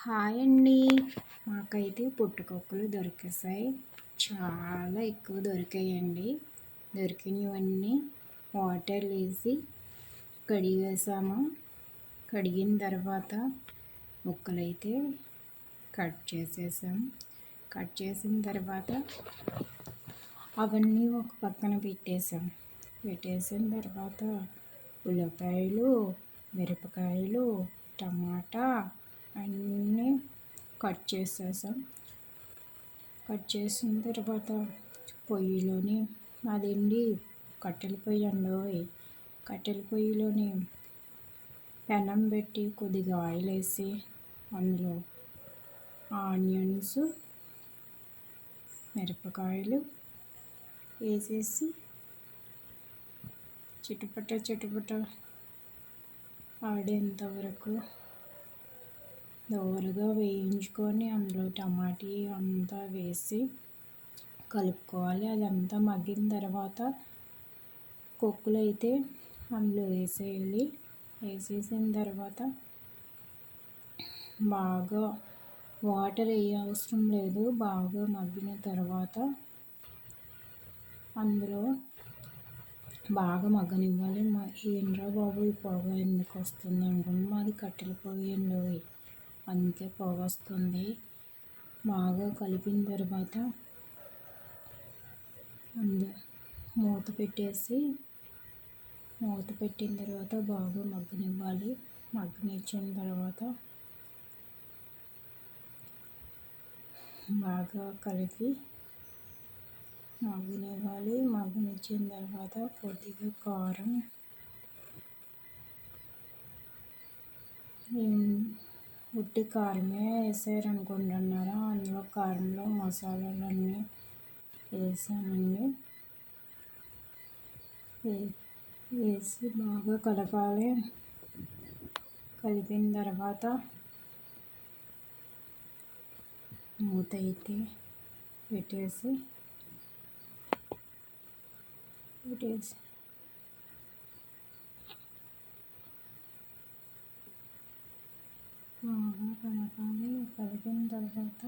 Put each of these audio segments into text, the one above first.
Hi అండి. మాకైతే పుట్టగొక్కలు దొరికేసాయి. చాలా ఎక్కువ దొరికాయండి. దొరికినవన్నీ వాటర్ వేసి కడిగేసాము. కడిగిన తర్వాత ముక్కలైతే కట్ చేసేసాం. కట్ చేసిన తర్వాత అవన్నీ ఒక పక్కన పెట్టేసిన తర్వాత ఉల్లిపాయలు, మిరపకాయలు, టమాటా అన్నీ కట్ చేసేసాం. కట్ చేసిన తర్వాత పొయ్యిలోని అదండి కట్టెల పొయ్యి అండి. కట్టెల పొయ్యిలోని పెనం పెట్టి కొద్దిగా ఆయిల్ వేసి అందులో ఆనియన్స్, మిరపకాయలు వేసేసి చిటపట ఆడేంత వరకు దోరగా వేయించుకొని అందులో టమాటీ అంతా వేసి కలుపుకోవాలి. అదంతా మగ్గిన తర్వాత కొక్కులు అయితే అందులో వేసేయాలి. వేసేసిన తర్వాత బాగా వాటర్ అవసరం లేదు. బాగా మగ్గిన తర్వాత అందులో బాగా మగ్గనివ్వాలి. ఏంట్రా బాబు ఈ పొగ ఎందుకు వస్తుంది అనుకుంటున్నాం. మాది కట్టెల పొయ్యి అండి, అందుకే పొగ వస్తుంది. బాగా కలిపిన తర్వాత మూత పెట్టిన తర్వాత బాగా మగ్గనివ్వాలి. మగ్గనిచ్చిన తర్వాత బాగా కలిపి మగ్గనివ్వాలి. మగ్గనిచ్చిన తర్వాత కొద్దిగా కారం, ఉట్టి కారమే వేసారనుకుంటున్నారా, అందులో కారంలో మసాలాలన్నీ వేసామండి. వేసి బాగా కలపాలి. కలిపిన తర్వాత మూత అయితే పెట్టేసి బాగా కలపాలి. కలిపిన తర్వాత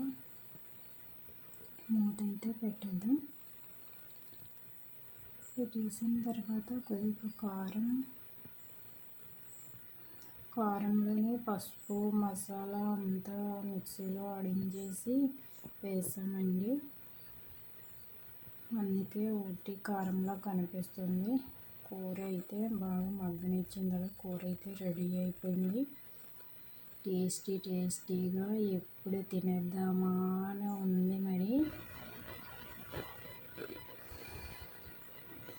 మూత అయితే పెట్టేద్దాం. పెట్టేసిన తర్వాత కొద్దిగా కారంలోని పసుపు, మసాలా అంతా మిక్సీలో ఆడించేసి వేసామండి. అందుకే ఉట్టి కారంలా కనిపిస్తుంది. కూర అయితే బాగా మగ్గనిచ్చిన తర్వాత కూర అయితే రెడీ అయిపోయింది. టేస్టీగా ఎప్పుడు తినేద్దామా అని ఉంది. మరి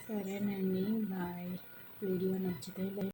సరేనండి, బాయ్. వీడియో నచ్చితే